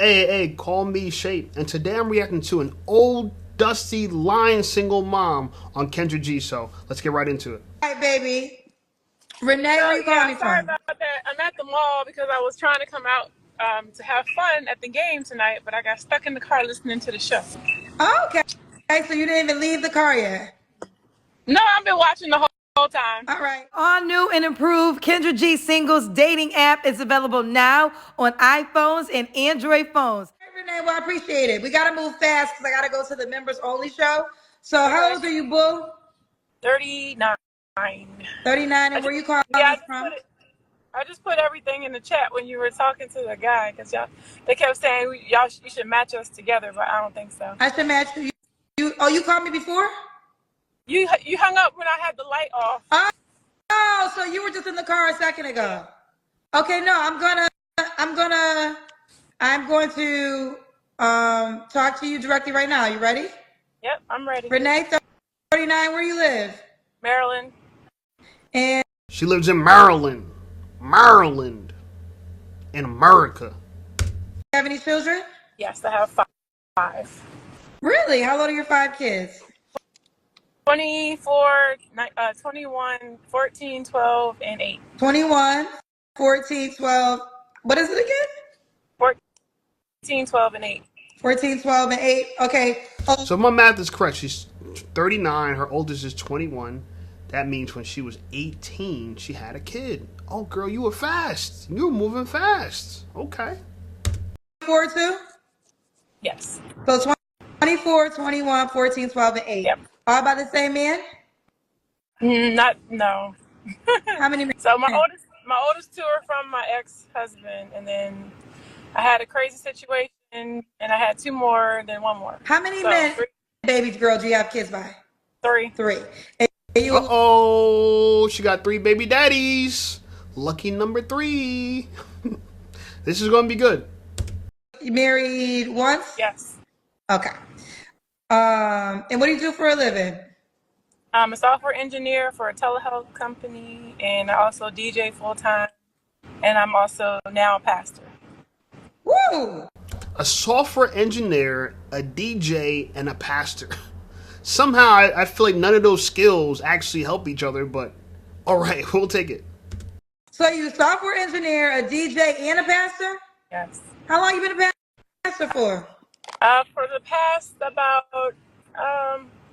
Hey, call me Shape. And today I'm reacting to an old, dusty, lying single mom on Kendra G. So let's get right into it. Hi, baby. Renee, where So you calling yeah, me sorry from? about that. I'm at the mall because I was trying to come out to have fun at the game tonight, but I got stuck in the car listening to the show. Oh, okay. So you didn't even leave the car yet. No, I've been watching the whole time. All right. All new and improved Kendra G Singles dating app is available now on iPhones and Android phones. Hey, Renee, well, I appreciate it. We got to move fast because I got to go to the members only show. So, how Okay. old are you, boo? 39. 39, I and where just you calling yeah, us from? I just put everything in the chat when you were talking to the guy because they kept saying you should match us together, but I don't think so. I should match you. Oh, you called me before? You hung up when I had the light off. Oh, so you were just in the car a second Yeah. ago. Okay, no, I'm gonna, I'm going to talk to you directly right now. You ready? Yep, I'm ready. Renee, 39, where you live? Maryland. And She lives in Maryland. Maryland. In America. you have any children? Yes, I have five. Really? How old are your 5 kids? 24, 21, 14, 12, and 8. 21, 14, 12. What is it again? 14, 12, and 8. 14, 12, and 8. Okay. Oh, So if my math is correct, she's 39. Her oldest is 21. That means when she was 18, she had a kid. Oh, girl, you were fast. You were moving fast. Okay. 4, 2? Yes. So 24, 21, 14, 12, and 8. Yep. All by the same man? Not no. How many men? So my oldest two are from my ex-husband, and then I had a crazy situation, and I had two more, and then one more. How many So men, baby girl, do you have kids by? three. 3. And Uh you oh, she got 3 baby daddies. Lucky number 3. This is going to be good. married once? Yes. Okay. And what do you do for a living? I'm a software engineer for a telehealth company, and I also DJ full time, and I'm also now a pastor. Woo! A software engineer, a DJ, and a pastor. Somehow I feel like none of those skills actually help each other, but all right, we'll take it. So you a software engineer, a DJ, and a pastor? Yes. How long you been a pastor for? For the past about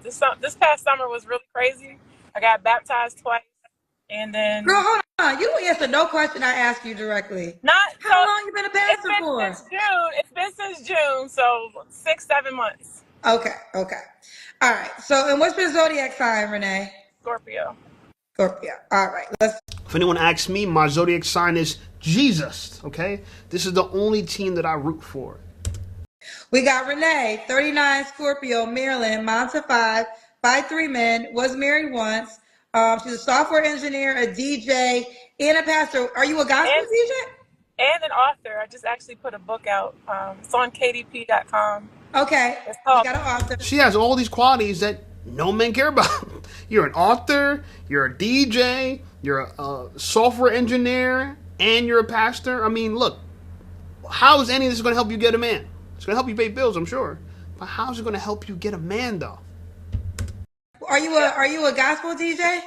this past summer was really crazy. I got baptized twice, and Girl, then hold on. You don't answer no question I ask you directly. not so. How long you been a It's pastor been for? since June. It's been since June, so 6, 7 months. Okay, okay. All right. So, and what's your zodiac sign, Renee? Scorpio. Scorpio. All right. Let's. If anyone asks me, my zodiac sign is Jesus, okay? This is the only team that I root for. We got Renee, 39, Scorpio, Maryland, mom to 5, 5'3" men, was married once. She's a software engineer, a DJ, and a pastor. Are you a gospel And DJ? and an author. I just actually put a book out. It's on kdp.com. Okay. It's You called got an author. She has all these qualities that no men care about. You're an author, you're a DJ, you're a software engineer, and you're a pastor. I mean, look, how is any of this going to help you get a man? It's going to help you pay bills, I'm sure. But how is it going to help you get a man, though? Yeah. Are you a gospel DJ?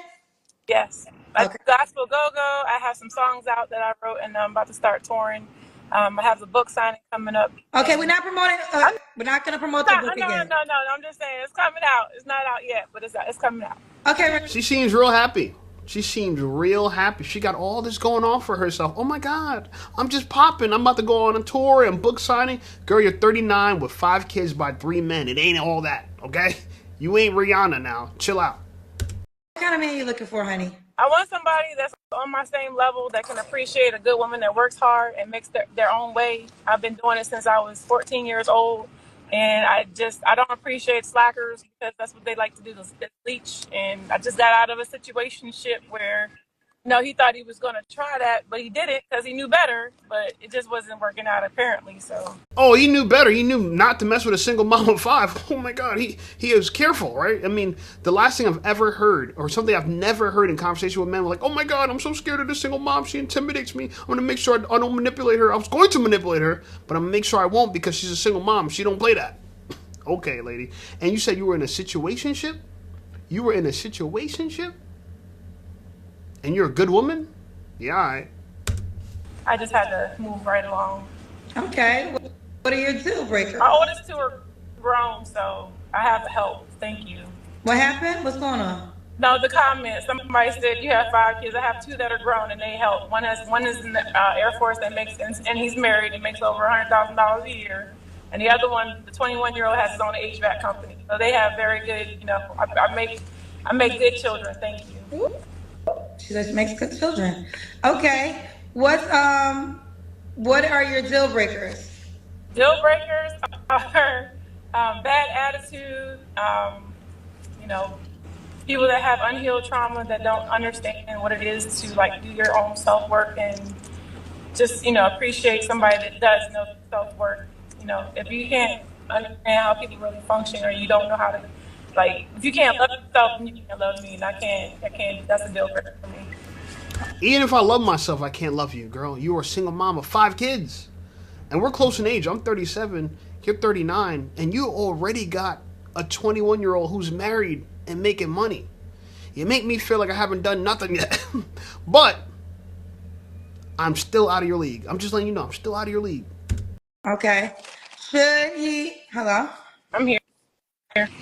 Yes. I do Okay. gospel go-go. I have some songs out that I wrote, and I'm about to start touring. I have the book signing coming up. Okay, we're And not promoting. I'm We're not going to promote the not, book no, no, again. no, no. I'm just saying it's coming out. It's not out yet, but it's coming out. Okay. She seems real happy. She seems real happy. She got all this going on for herself. Oh my God, I'm just popping. I'm about to go on a tour and book signing. Girl, you're 39 with 5 kids by 3 men. It ain't all that, okay? You ain't Rihanna now. Chill out. What kind of man you looking for, honey? I want somebody that's on my same level that can appreciate a good woman that works hard and makes their own way. I've been doing it since I was 14 years old. And I don't appreciate slackers because that's what they like to do, is leech. And I just got out of a situationship where No, he thought he was going to try that, but he didn't because he knew better. But it just wasn't working out apparently. So. Oh, he knew better. He knew not to mess with a single mom of 5. Oh my God, he is careful, right? I mean, the last thing I've ever heard, or something I've never heard in conversation with men, were like, "Oh my God, I'm so scared of this single mom. She intimidates me. I'm gonna make sure I don't manipulate her. I was going to manipulate her, but I'm gonna make sure I won't because she's a single mom. She don't play that." Okay, lady. And you said you were in a situationship. You were in a situationship, and you're a good woman. Yeah, all right. I just had to move right along. Okay. What are your deal breakers? My oldest 2 are grown, so I have help. Thank you. What happened? What's going on? No, the comments. Somebody said you have 5 kids. I have 2 that are grown and they help. One is in the Air Force that makes, and he's married and makes over $100,000 a year. And the other one, the 21-year-old, has his own HVAC company. So they have very good. I make good children. Thank you. She says she makes good children. Okay. What are your deal breakers? Deal breakers are bad attitude. You know, people that have unhealed trauma that don't understand what it is to like do your own self work and just appreciate somebody that does know self work. If you can't understand how people really function, or you don't know how to if you can't love yourself, then you can't love me, and I can't. That's a deal breaker for me. Even if I love myself, I can't love you, girl. You are a single mom of 5 kids. And we're close in age. I'm 37, you're 39, and you already got a 21-year-old who's married and making money. You make me feel like I haven't done nothing yet. But I'm still out of your league. I'm just letting you know, I'm still out of your league. Okay. Should he... Hello? I'm here.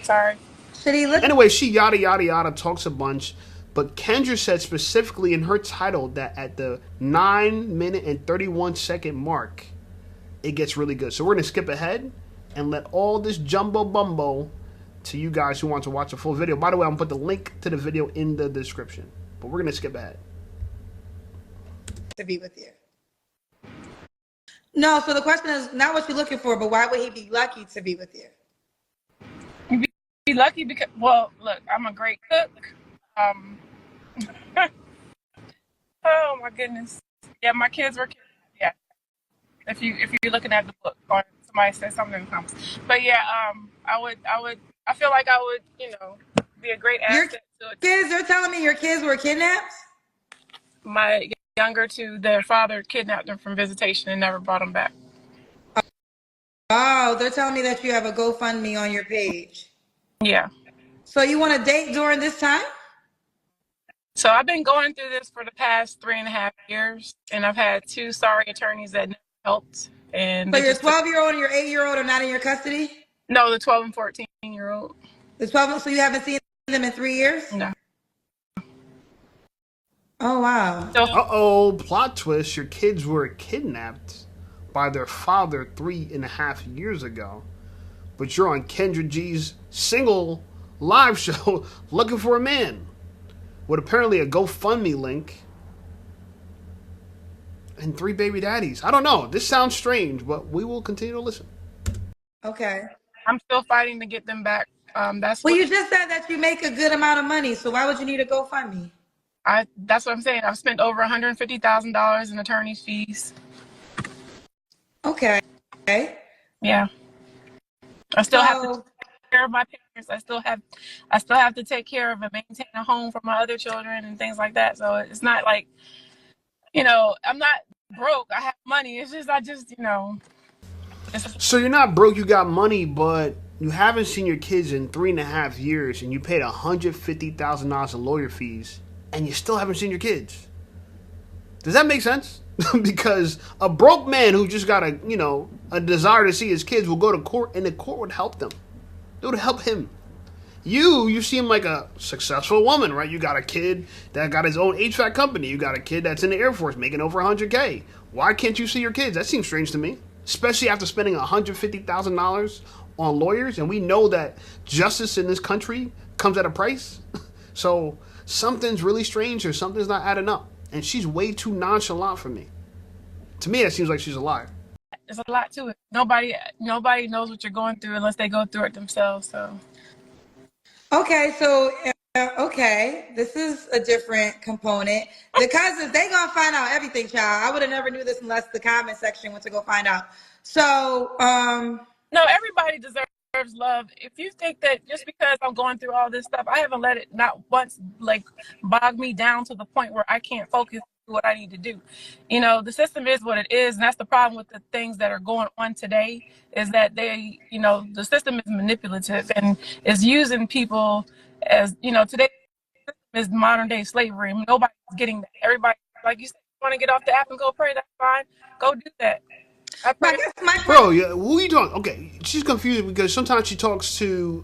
Sorry. Should he look... Anyway, she yada yada yada talks a bunch. But Kendra said specifically in her title that at the 9-minute and 31-second mark, it gets really good. So we're going to skip ahead and let all this jumbo bumbo to you guys who want to watch a full video. By the way, I'm going to put the link to the video in the description. But we're going to skip ahead. To be with you. No, so the question is not what you're looking for, but why would he be lucky to be with you? Be lucky because, well, look, I'm a great cook. Oh my goodness. Yeah, my kids were kids. Yeah. If you're looking at the book or somebody said something in the comments. But yeah, I feel like I would, be a great asset to it. Kids, they're telling me your kids were kidnapped? My younger 2, their father kidnapped them from visitation and never brought them back. Oh, they're telling me that you have a GoFundMe on your page. Yeah. So you want to date during this time? So I've been going through this for the past 3.5 years, and I've had 2 sorry attorneys that never helped. And so your 12-year-old and your 8-year-old are not in your custody? No, the 12 and 14-year-old. The 12, so you haven't seen them in 3 years? No. Oh, wow. Uh-oh, plot twist. Your kids were kidnapped by their father 3.5 years ago. But you're on Kendra G's single live show looking for a man with apparently a GoFundMe link and 3 baby daddies. I don't know. This sounds strange, but we will continue to listen. Okay. I'm still fighting to get them back. You just said that you make a good amount of money, so why would you need a GoFundMe? That's what I'm saying. I've spent over $150,000 in attorney's fees. Okay. Yeah. I still have to take care of my parents. I still have to take care of and maintain a home for my other children and things like that. So it's not like, I'm not broke. I have money. It's just, So you're not broke, you got money, but you haven't seen your kids in 3.5 years and you paid $150,000 in lawyer fees and you still haven't seen your kids. Does that make sense? Because a broke man who just got a desire to see his kids will go to court and the court would help them. It would help him. You seem like a successful woman, right? You got a kid that got his own HVAC company. You got a kid that's in the Air Force making over $100K. Why can't you see your kids? That seems strange to me. Especially after spending $150,000 on lawyers. And we know that justice in this country comes at a price. So something's really strange or something's not adding up. And she's way too nonchalant for me. To me, it seems like she's a liar. There's a lot to it. Nobody knows what you're going through unless they go through it themselves. So. Okay, so Okay, this is a different component. The cousins, they gonna find out everything, child. I would have never knew this unless the comment section went to go find out. So, No, everybody deserves love. If you think that just because I'm going through all this stuff, I haven't let it not once like bog me down to the point where I can't focus on what I need to do. You know, the system is what it is, and that's the problem with the things that are going on today is that they, you know, the system is manipulative and is using people as, you know, today is modern day slavery. Nobody's getting that. Everybody, like you said, want to get off the app and go pray, that's fine. Go do that. I pray. I guess my Bro, yeah, who are you talking? Okay, she's confused because sometimes she talks to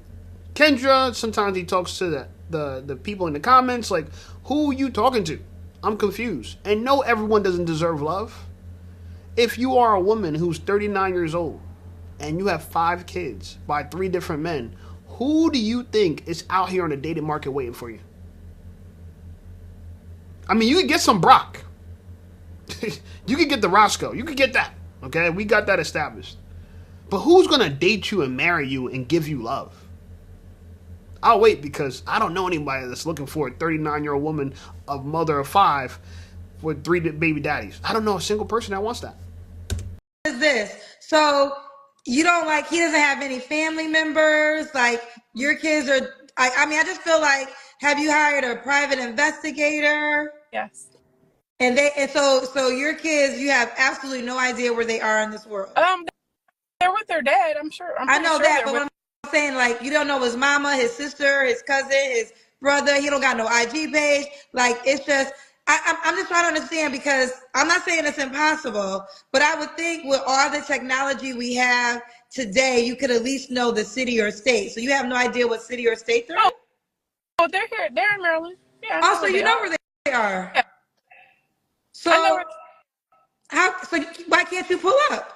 Kendra, sometimes he talks to the people in the comments. Like, who are you talking to? I'm confused. And no, everyone doesn't deserve love. If you are a woman who's 39 years old and you have 5 kids by 3 different men, who do you think is out here on the dating market waiting for you? I mean, you could get some Brock. You could get the Roscoe. You could get that. Okay, we got that established. But who's gonna date you and marry you and give you love? I'll wait because I don't know anybody that's looking for a 39-year-old woman, a mother of 5, with 3 baby daddies. I don't know a single person that wants that. is this? So you don't like he doesn't have any family members? Like your kids are I mean, I just feel like have you hired a private investigator? Yes. And so your kids, you have absolutely no idea where they are in this world. They're with their dad, I'm sure. I know sure that, but what I'm saying, like, you don't know his mama, his sister, his cousin, his brother. He don't got no IG page. Like, it's just, I'm just trying to understand because I'm not saying it's impossible, but I would think with all the technology we have today, you could at least know the city or state. So you have no idea what city or state they're in? Oh, they're here. They're in Maryland. Yeah. Also, you know where they are. Yeah. So why can't you pull up?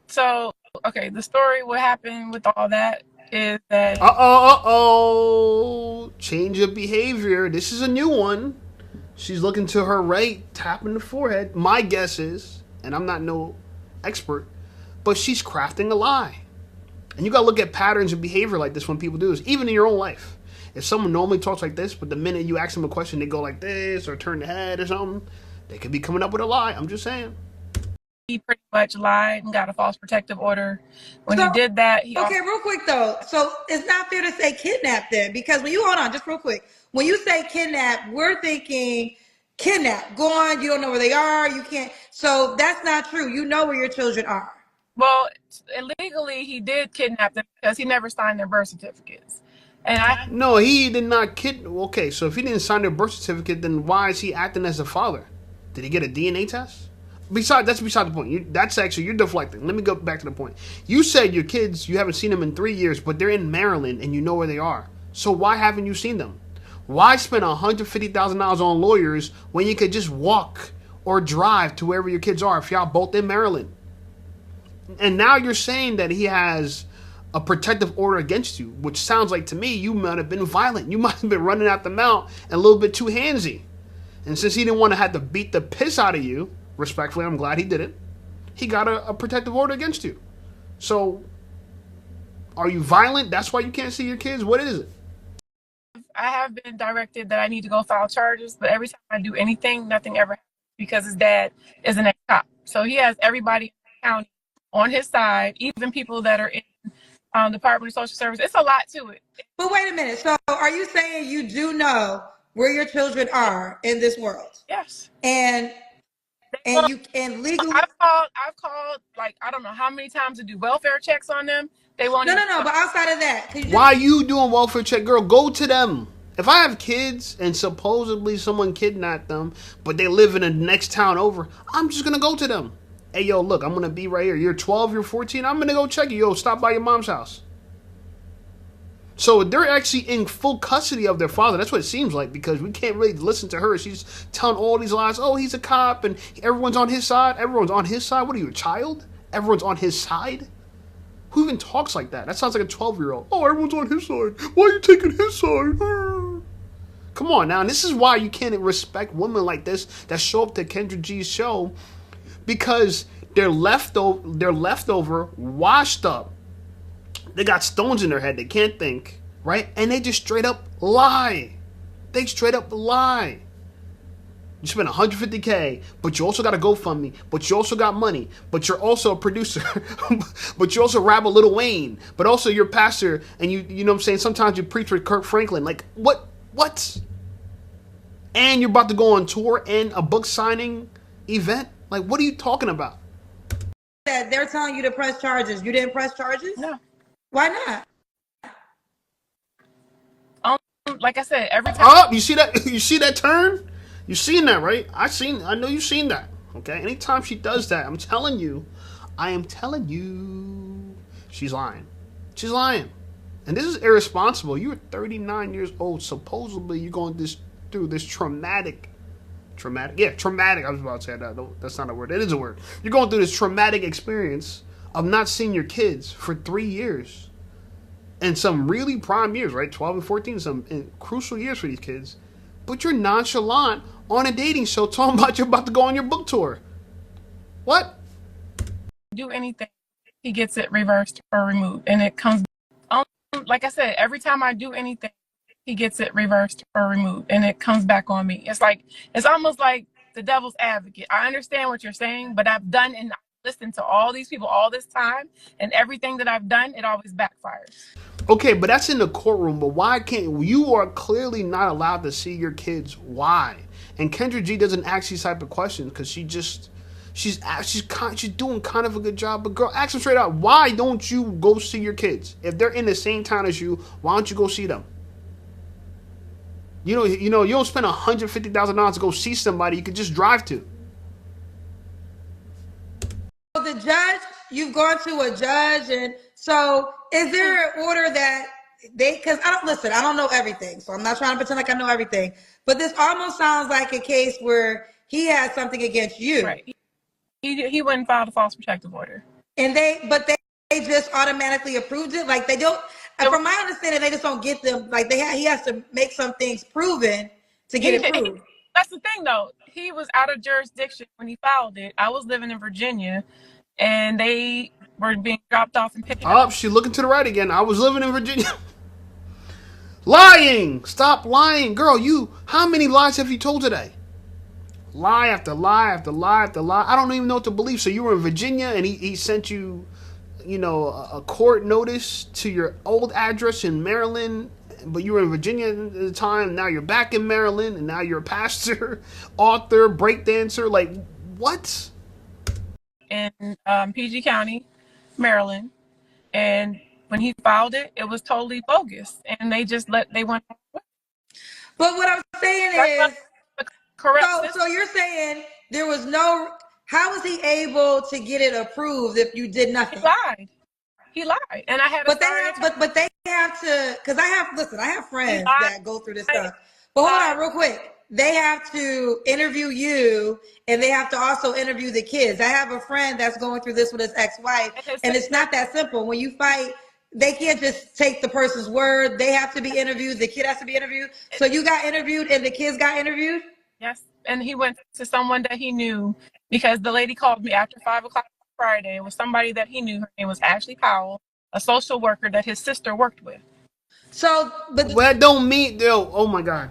So, okay, the story, what happened with all that is that... Change of behavior. This is a new one. She's looking to her right, tapping the forehead. My guess is, and I'm not no expert, but she's crafting a lie. And you gotta look at patterns of behavior like this when people do this, even in your own life. If someone normally talks like this, but the minute you ask them a question, they go like this or turn their head or something, they could be coming up with a lie. I'm just saying. He pretty much lied and got a false protective order. When he did that, okay, real quick though. So it's not fair to say kidnap then, because when you hold on, just real quick. When you say kidnap, we're thinking kidnap, gone. You don't know where they are. You can't. So that's not true. You know where your children are. Well, illegally, he did kidnap them because he never signed their birth certificates. No, he did not kidnap. Okay, so if he didn't sign their birth certificate, then why is he acting as a father? Did he get a DNA test? That's beside the point. You're deflecting. Let me go back to the point. You said your kids, you haven't seen them in 3 years, but they're in Maryland and you know where they are. So why haven't you seen them? Why spend $150,000 on lawyers when you could just walk or drive to wherever your kids are if y'all both in Maryland? And now you're saying that he has a protective order against you, which sounds like to me you might have been violent. You might have been running out the mount and a little bit too handsy. And since he didn't want to have to beat the piss out of you, respectfully, I'm glad he did it, he got a protective order against you. So, are you violent? That's why you can't see your kids? What is it? I have been directed that I need to go file charges, but every time I do anything, nothing ever happens because his dad is an ex-cop. So he has everybody in the county on his side, even people that are in Department of Social Service. It's a lot to it. But wait a minute. So are you saying you do know where your children are in this world? Yes. And you can legally. I've called like I don't know how many times to do welfare checks on them. They won't. No. But outside of that, why are you doing welfare check, girl? Go to them. If I have kids and supposedly someone kidnapped them, but they live in the next town over, I'm just gonna go to them. Hey, yo, look, I'm gonna be right here. You're 12, you're 14. I'm gonna go check you. Yo, stop by your mom's house. So they're actually in full custody of their father. That's what it seems like because we can't really listen to her. She's telling all these lies. Oh, he's a cop and everyone's on his side. Everyone's on his side. What are you, a child? Everyone's on his side? Who even talks like that? That sounds like a 12-year-old. Oh, everyone's on his side. Why are you taking his side? Come on now. And this is why you can't respect women like this that show up to Kendra G's show because they're leftover, washed up. They got stones in their head. They can't think, right? And they just straight up lie. They straight up lie. You spend $150K, but you also got a GoFundMe, but you also got money, but you're also a producer, but you also rap a Lil Wayne, but also you're a pastor, and you know what I'm saying? Sometimes you preach with Kirk Franklin. Like, what? And you're about to go on tour and a book signing event? Like, what are you talking about? They're telling you to press charges. You didn't press charges? No. Why not? Like I said, every time. Oh, you see that? You see that turn? You seen that, right? I know you seen that. Okay. Anytime she does that, I am telling you, she's lying. She's lying, and this is irresponsible. You're 39 years old. Supposedly, you're going through this traumatic. Yeah, traumatic. I was about to say that. That's not a word. It is a word. You're going through this traumatic experience of not seeing your kids for 3 years. And some really prime years, right? 12 and 14, some crucial years for these kids. But you're nonchalant on a dating show talking about you're about to go on your book tour. What? Do anything, he gets it reversed or removed. And it comes, like I said, every time I do anything, he gets it reversed or removed. And it comes back on me. It's almost like the devil's advocate. I understand what you're saying, but I've done and listened to all these people all this time. And everything that I've done, it always backfires. Okay, but that's in the courtroom. But why can't you are clearly not allowed to see your kids? Why? And Kendra G doesn't ask these type of questions because she's doing kind of a good job. But girl, ask them straight out. Why don't you go see your kids if they're in the same town as you? Why don't you go see them? You don't spend $150,000 to go see somebody you could just drive to. The judge, you've gone to a judge, and so is there an order that because I don't know everything, so I'm not trying to pretend like I know everything, but this almost sounds like a case where he has something against you. Right. He went and filed a false protective order. And they just automatically approved it? Like they don't, from my understanding, they just don't get them, like he has to make some things proven to get it approved. That's the thing though. He was out of jurisdiction when he filed it. I was living in Virginia and they were being dropped off and picked up. Oh, she's looking to the right again. I was living in Virginia. Lying! Stop lying. Girl, how many lies have you told today? Lie after lie after lie after lie. I don't even know what to believe. So you were in Virginia and he sent you, a court notice to your old address in Maryland, but you were in Virginia at the time. Now you're back in Maryland and now you're a pastor, author, breakdancer. Like, what? In PG County, Maryland. And when he filed it, it was totally bogus. And they went. But what I'm saying is, correct. So you're saying there was how was he able to get it approved if you did nothing? He lied. And I had but they have to, because I have friends that go through this stuff. But hold on real quick. They have to interview you and they have to also interview the kids. I have a friend that's going through this with his ex-wife, and it's not that simple. When you fight, they can't just take the person's word. They have to be interviewed. The kid has to be interviewed. So you got interviewed and the kids got interviewed? Yes. And he went to someone that he knew because the lady called me after 5 o'clock Friday. It was somebody that he knew. Her name was Ashley Powell, a social worker that his sister worked with. So, but that don't mean, yo, oh my God.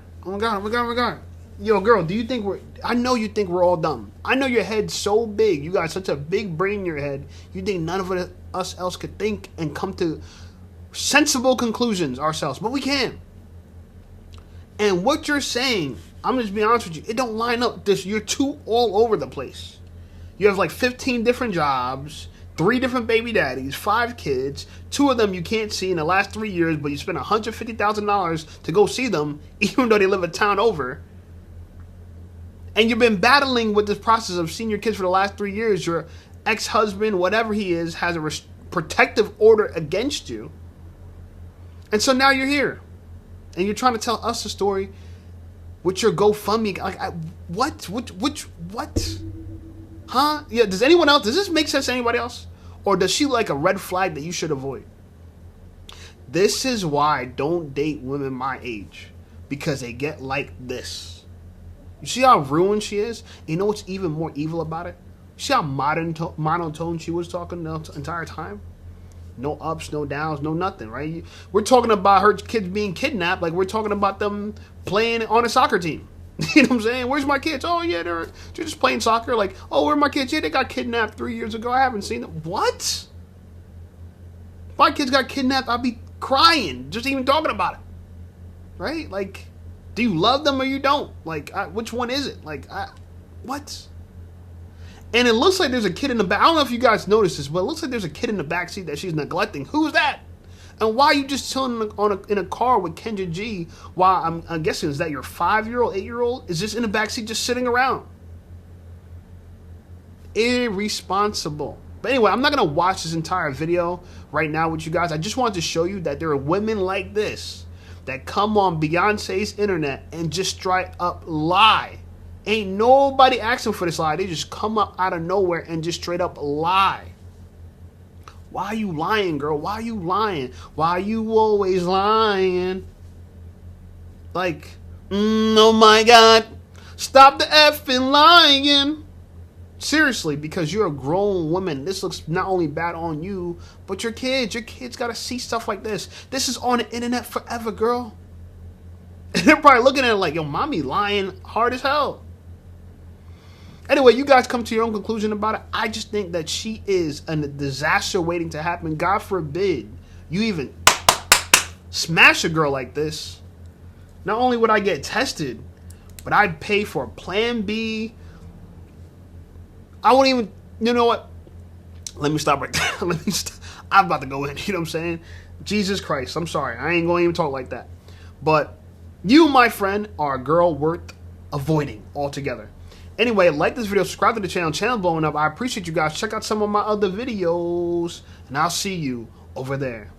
Yo, girl, do you think I know you think we're all dumb. I know your head's so big. You got such a big brain in your head. You think none of us else could think and come to sensible conclusions ourselves. But we can. And what you're saying, I'm just being honest with you, it don't line up. You're too all over the place. You have like 15 different jobs, 3 different baby daddies, 5 kids, 2 of them you can't see in the last 3 years, but you spent $150,000 to go see them, even though they live a town over. And you've been battling with this process of seeing your kids for the last 3 years. Your ex-husband, whatever he is, has a protective order against you. And so now you're here. And you're trying to tell us a story with your GoFundMe. Like, what? Huh? Yeah, does this make sense to anybody else? Or does she like a red flag that you should avoid? This is why I don't date women my age. Because they get like this. You see how ruined she is? You know what's even more evil about it? See how monotone she was talking the entire time? No ups, no downs, no nothing, right? We're talking about her kids being kidnapped like we're talking about them playing on a soccer team. You know what I'm saying? Where's my kids? Oh, yeah, they're just playing soccer. Like, oh, where are my kids? Yeah, they got kidnapped 3 years ago. I haven't seen them. What? If my kids got kidnapped, I'd be crying just even talking about it. Right? Like, do you love them or you don't? Like, which one is it? Like, what? And it looks like there's a kid in the back. I don't know if you guys noticed this, but it looks like there's a kid in the backseat that she's neglecting. Who's that? And why are you just chilling in a car with Kendra G? While I'm guessing, is that your 5-year-old, 8-year-old? Is just in the backseat just sitting around? Irresponsible. But anyway, I'm not going to watch this entire video right now with you guys. I just wanted to show you that there are women like this that come on Beyonce's internet and just straight up lie. Ain't nobody asking for this lie. They just come up out of nowhere and just straight up lie. Why are you lying, girl? Why are you lying? Why are you always lying? Like, oh my God, stop the effing lying. Seriously, because you're a grown woman. This looks not only bad on you, but your kids. Your kids got to see stuff like this. This is on the internet forever, girl. And they're probably looking at it like, yo, mommy lying hard as hell. Anyway, you guys come to your own conclusion about it. I just think that she is a disaster waiting to happen. God forbid you even smash a girl like this. Not only would I get tested, but I'd pay for a plan B. I won't even, you know what? Let me stop right there. I'm about to go in, you know what I'm saying? Jesus Christ, I'm sorry. I ain't going to even talk like that. But you, my friend, are a girl worth avoiding altogether. Anyway, like this video, subscribe to the channel blowing up. I appreciate you guys. Check out some of my other videos, and I'll see you over there.